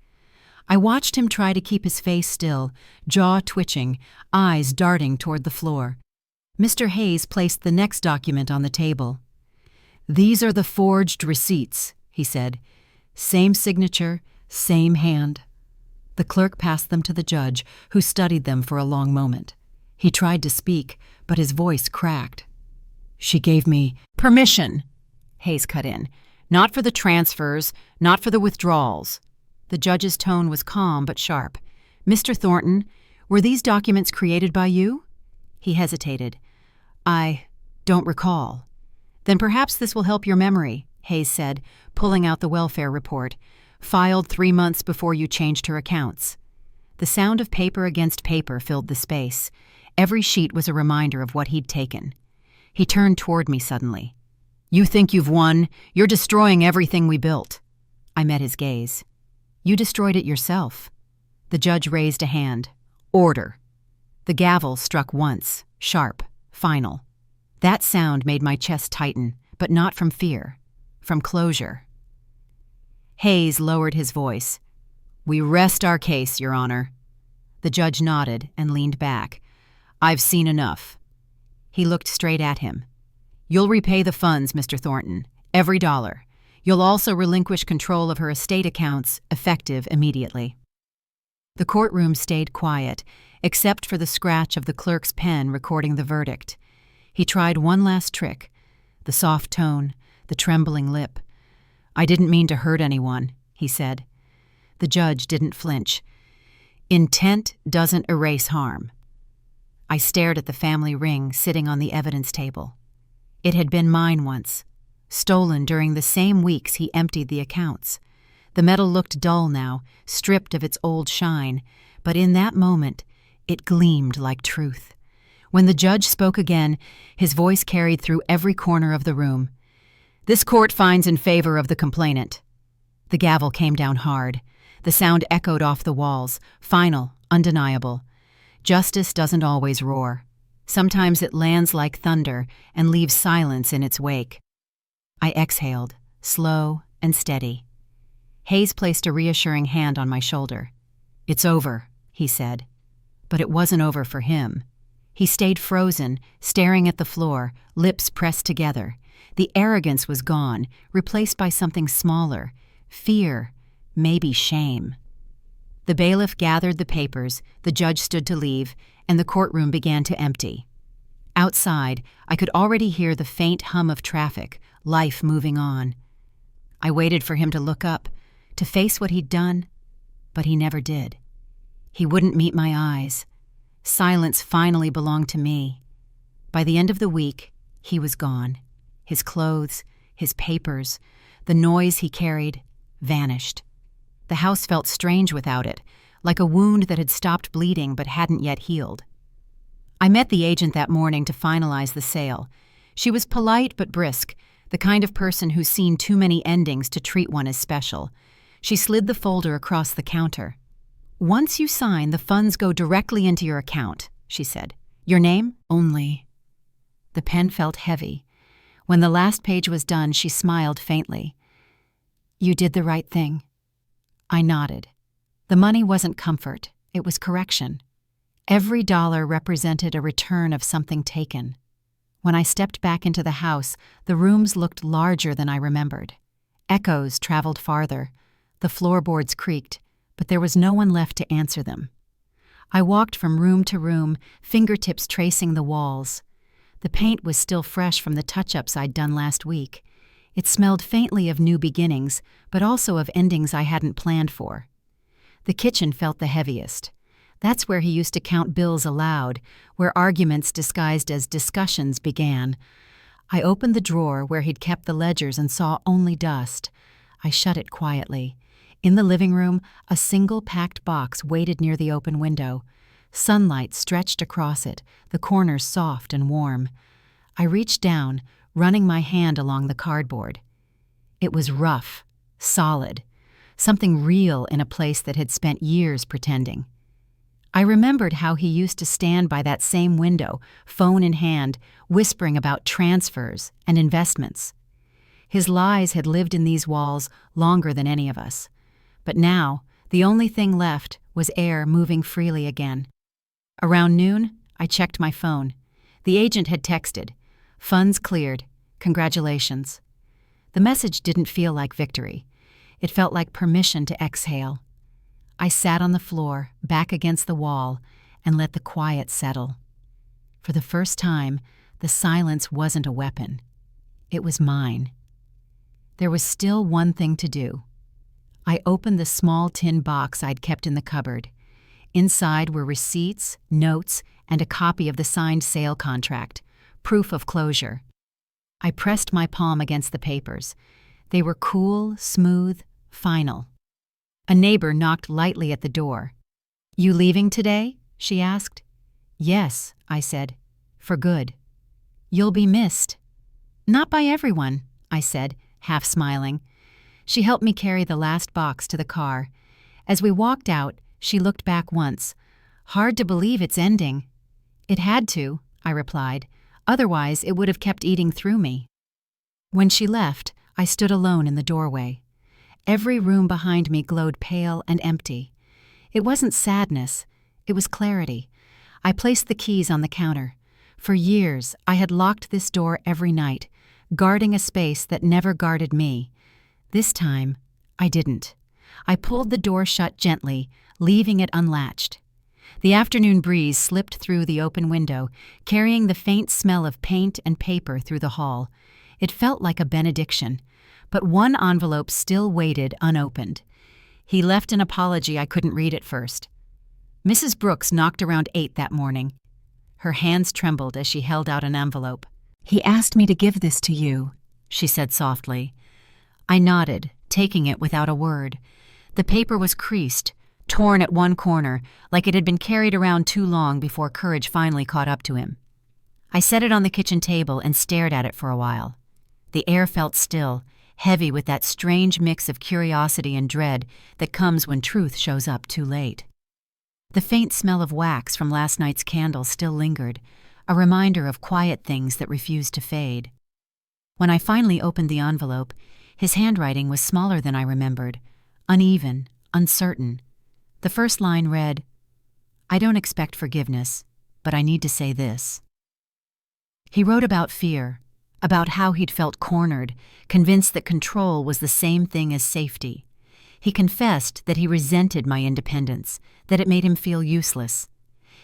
I watched him try to keep his face still, jaw twitching, eyes darting toward the floor. Mr. Hayes placed the next document on the table. "These are the forged receipts," he said. Same signature, same hand. The clerk passed them to the judge, who studied them for a long moment. He tried to speak, but his voice cracked. "She gave me permission," Hayes cut in. "Not for the transfers, not for the withdrawals." The judge's tone was calm but sharp. "Mr. Thornton, were these documents created by you?" He hesitated. "I don't recall." "Then perhaps this will help your memory," Hayes said, pulling out the welfare report, "filed 3 months before you changed her accounts." The sound of paper against paper filled the space. Every sheet was a reminder of what he'd taken. He turned toward me suddenly. "You think you've won? You're destroying everything we built." I met his gaze. "You destroyed it yourself." The judge raised a hand. "Order." The gavel struck once, sharp, final. That sound made my chest tighten, but not from fear, from closure. Hayes lowered his voice. "We rest our case, Your Honor." The judge nodded and leaned back. "I've seen enough." He looked straight at him. "You'll repay the funds, Mr. Thornton, every dollar. You'll also relinquish control of her estate accounts, effective immediately." The courtroom stayed quiet, except for the scratch of the clerk's pen recording the verdict. He tried one last trick, the soft tone, the trembling lip. "I didn't mean to hurt anyone," he said. The judge didn't flinch. "Intent doesn't erase harm." I stared at the family ring sitting on the evidence table. It had been mine once, stolen during the same weeks he emptied the accounts. The metal looked dull now, stripped of its old shine, but in that moment, it gleamed like truth. When the judge spoke again, his voice carried through every corner of the room. "This court finds in favor of the complainant." The gavel came down hard. The sound echoed off the walls, final, undeniable. Justice doesn't always roar. Sometimes it lands like thunder and leaves silence in its wake. I exhaled, slow and steady. Hayes placed a reassuring hand on my shoulder. "It's over," he said. But it wasn't over for him. He stayed frozen, staring at the floor, lips pressed together. The arrogance was gone, replaced by something smaller. Fear, maybe shame. The bailiff gathered the papers, the judge stood to leave, and the courtroom began to empty. Outside, I could already hear the faint hum of traffic, life moving on. I waited for him to look up, to face what he'd done, but he never did. He wouldn't meet my eyes. Silence finally belonged to me. By the end of the week, he was gone. His clothes, his papers, the noise he carried, vanished. The house felt strange without it, like a wound that had stopped bleeding but hadn't yet healed. I met the agent that morning to finalize the sale. She was polite but brisk, the kind of person who's seen too many endings to treat one as special. She slid the folder across the counter. "Once you sign, the funds go directly into your account," she said. "Your name? Only." The pen felt heavy. When the last page was done, she smiled faintly. "You did the right thing." I nodded. The money wasn't comfort, it was correction. Every dollar represented a return of something taken. When I stepped back into the house, the rooms looked larger than I remembered. Echoes traveled farther. The floorboards creaked, but there was no one left to answer them. I walked from room to room, fingertips tracing the walls. The paint was still fresh from the touch-ups I'd done last week. It smelled faintly of new beginnings, but also of endings I hadn't planned for. The kitchen felt the heaviest. That's where he used to count bills aloud, where arguments disguised as discussions began. I opened the drawer where he'd kept the ledgers and saw only dust. I shut it quietly. In the living room, a single packed box waited near the open window. Sunlight stretched across it, the corners soft and warm. I reached down, running my hand along the cardboard. It was rough, solid, something real in a place that had spent years pretending. I remembered how he used to stand by that same window, phone in hand, whispering about transfers and investments. His lies had lived in these walls longer than any of us. But now, the only thing left was air moving freely again. Around noon, I checked my phone. The agent had texted, "Funds cleared. Congratulations." The message didn't feel like victory. It felt like permission to exhale. I sat on the floor, back against the wall, and let the quiet settle. For the first time, the silence wasn't a weapon. It was mine. There was still one thing to do. I opened the small tin box I'd kept in the cupboard. Inside were receipts, notes, and a copy of the signed sale contract, proof of closure. I pressed my palm against the papers. They were cool, smooth, final. A neighbor knocked lightly at the door. "You leaving today?" she asked. "Yes," I said. "For good." "You'll be missed." "Not by everyone," I said, half smiling. She helped me carry the last box to the car. As we walked out, she looked back once. "Hard to believe it's ending." "It had to," I replied. "Otherwise, it would have kept eating through me." When she left, I stood alone in the doorway. Every room behind me glowed pale and empty. It wasn't sadness, it was clarity. I placed the keys on the counter. For years, I had locked this door every night, guarding a space that never guarded me. This time, I didn't. I pulled the door shut gently, leaving it unlatched. The afternoon breeze slipped through the open window, carrying the faint smell of paint and paper through the hall. It felt like a benediction, but one envelope still waited unopened. He left an apology I couldn't read at first. Mrs. Brooks knocked around 8 that morning. Her hands trembled as she held out an envelope. "He asked me to give this to you," she said softly. I nodded, taking it without a word. The paper was creased, torn at one corner, like it had been carried around too long before courage finally caught up to him. I set it on the kitchen table and stared at it for a while. The air felt still, heavy with that strange mix of curiosity and dread that comes when truth shows up too late. The faint smell of wax from last night's candle still lingered, a reminder of quiet things that refused to fade. When I finally opened the envelope, his handwriting was smaller than I remembered, uneven, uncertain. The first line read, "I don't expect forgiveness, but I need to say this." He wrote about fear, about how he'd felt cornered, convinced that control was the same thing as safety. He confessed that he resented my independence, that it made him feel useless.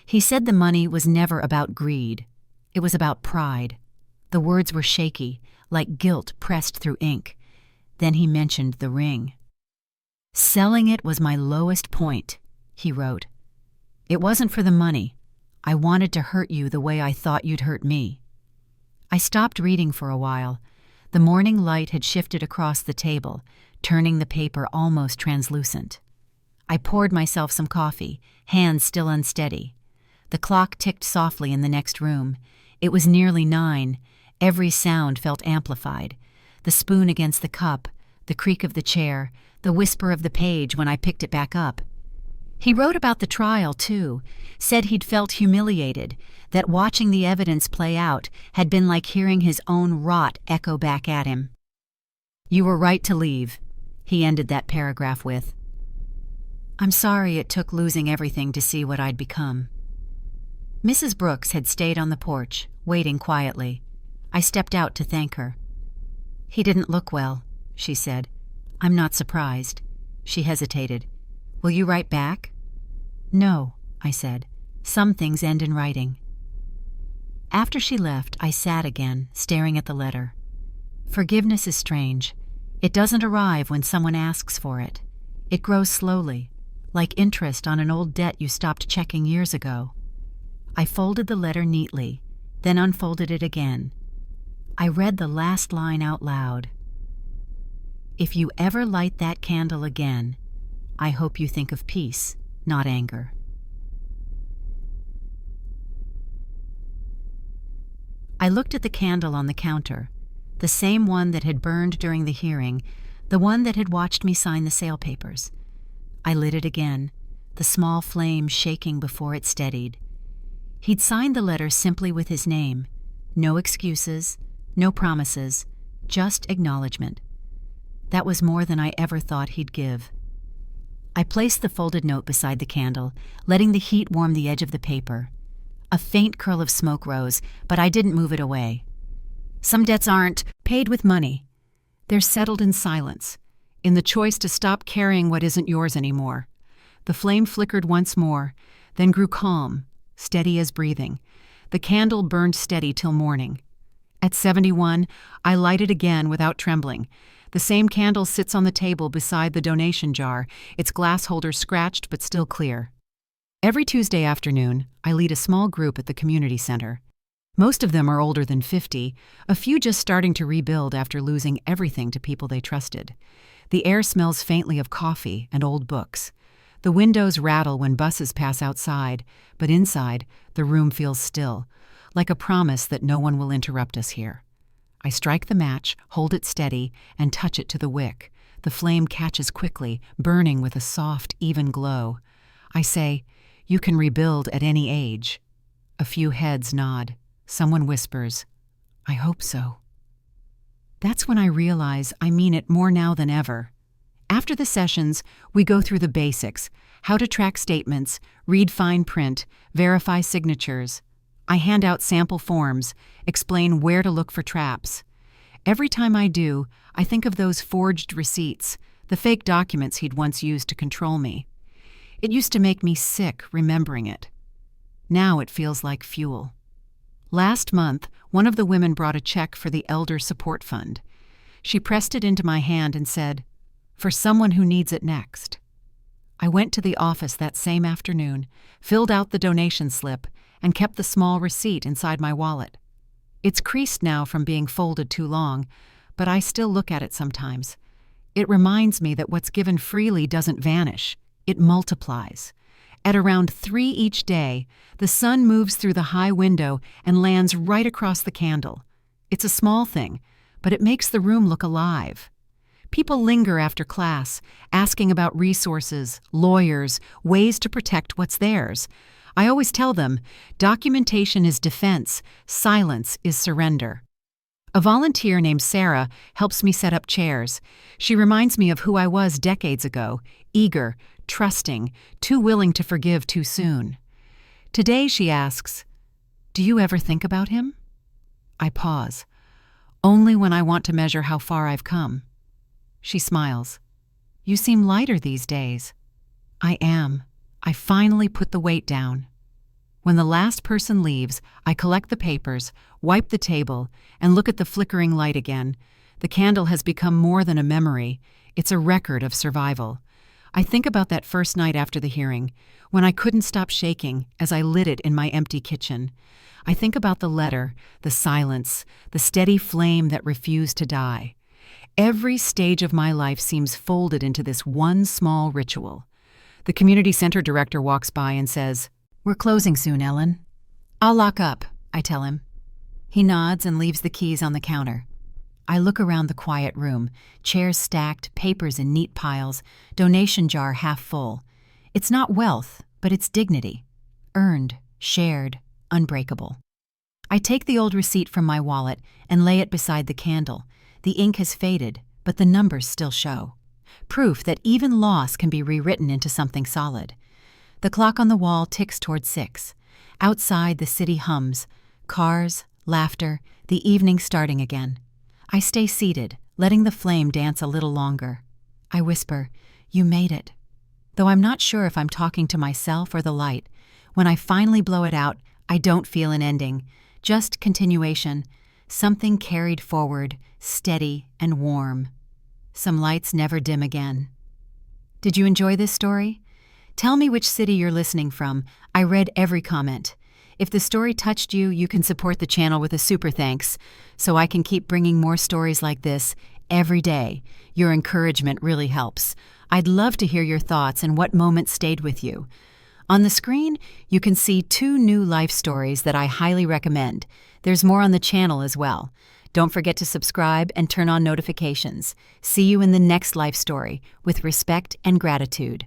He said the money was never about greed. It was about pride. The words were shaky, like guilt pressed through ink. Then he mentioned the ring. "Selling it was my lowest point," he wrote. "It wasn't for the money. I wanted to hurt you the way I thought you'd hurt me." I stopped reading for a while. The morning light had shifted across the table, turning the paper almost translucent. I poured myself some coffee, hands still unsteady. The clock ticked softly in the next room. It was nearly 9. Every sound felt amplified. The spoon against the cup, the creak of the chair, the whisper of the page when I picked it back up. He wrote about the trial, too, said he'd felt humiliated, that watching the evidence play out had been like hearing his own rot echo back at him. "You were right to leave," he ended that paragraph with. I'm sorry it took losing everything to see what I'd become. Mrs. Brooks had stayed on the porch, waiting quietly. I stepped out to thank her. "He didn't look well," she said. "I'm not surprised." She hesitated. "Will you write back?" "No," I said. "Some things end in writing." After she left, I sat again, staring at the letter. Forgiveness is strange. It doesn't arrive when someone asks for it. It grows slowly, like interest on an old debt you stopped checking years ago. I folded the letter neatly, then unfolded it again. I read the last line out loud. "If you ever light that candle again, I hope you think of peace, not anger." I looked at the candle on the counter, the same one that had burned during the hearing, the one that had watched me sign the sale papers. I lit it again, the small flame shaking before it steadied. He'd signed the letter simply with his name. No excuses, no promises, just acknowledgement. That was more than I ever thought he'd give. I placed the folded note beside the candle, letting the heat warm the edge of the paper. A faint curl of smoke rose, but I didn't move it away. Some debts aren't paid with money. They're settled in silence. in the choice to stop carrying what isn't yours anymore. The flame flickered once more, then grew calm, steady as breathing. The candle burned steady till morning. At 71, I light it again without trembling. The same candle sits on the table beside the donation jar, its glass holder scratched but still clear. Every Tuesday afternoon, I lead a small group at the community center. Most of them are older than 50, a few just starting to rebuild after losing everything to people they trusted. The air smells faintly of coffee and old books. The windows rattle when buses pass outside, but inside, the room feels still, like a promise that no one will interrupt us here. I strike the match, hold it steady, and touch it to the wick. The flame catches quickly, burning with a soft, even glow. I say, "You can rebuild at any age." A few heads nod. Someone whispers, "I hope so." That's when I realize I mean it more now than ever. After the sessions, we go through the basics: how to track statements, read fine print, verify signatures. I hand out sample forms, explain where to look for traps. Every time I do, I think of those forged receipts, the fake documents he'd once used to control me. It used to make me sick remembering it. Now it feels like fuel. Last month, one of the women brought a check for the Elder Support Fund. She pressed it into my hand and said, "For someone who needs it next." I went to the office that same afternoon, filled out the donation slip, and kept the small receipt inside my wallet. It's creased now from being folded too long, but I still look at it sometimes. It reminds me that what's given freely doesn't vanish, it multiplies. At around 3 each day, the sun moves through the high window and lands right across the candle. It's a small thing, but it makes the room look alive. People linger after class, asking about resources, lawyers, ways to protect what's theirs. I always tell them, documentation is defense, silence is surrender. A volunteer named Sarah helps me set up chairs. She reminds me of who I was decades ago, eager, trusting, too willing to forgive too soon. Today she asks, "Do you ever think about him?" I pause. Only when I want to measure how far I've come. She smiles. "You seem lighter these days." I am. I finally put the weight down. When the last person leaves, I collect the papers, wipe the table, and look at the flickering light again. The candle has become more than a memory. It's a record of survival. I think about that first night after the hearing, when I couldn't stop shaking as I lit it in my empty kitchen. I think about the letter, the silence, the steady flame that refused to die. Every stage of my life seems folded into this one small ritual. The community center director walks by and says, "We're closing soon, Ellen." "I'll lock up," I tell him. He nods and leaves the keys on the counter. I look around the quiet room, chairs stacked, papers in neat piles, donation jar half full. It's not wealth, but it's dignity. Earned, shared, unbreakable. I take the old receipt from my wallet and lay it beside the candle. The ink has faded, but the numbers still show. Proof that even loss can be rewritten into something solid. The clock on the wall ticks toward 6. Outside, the city hums. Cars, laughter, the evening starting again. I stay seated, letting the flame dance a little longer. I whisper, "You made it." Though I'm not sure if I'm talking to myself or the light, when I finally blow it out, I don't feel an ending, just continuation, something carried forward, steady and warm. Some lights never dim again. Did you enjoy this story? Tell me which city you're listening from. I read every comment. If the story touched you, you can support the channel with a super thanks, so I can keep bringing more stories like this every day. Your encouragement really helps. I'd love to hear your thoughts and what moments stayed with you. On the screen, you can see 2 new life stories that I highly recommend. There's more on the channel as well. Don't forget to subscribe and turn on notifications. See you in the next life story with respect and gratitude.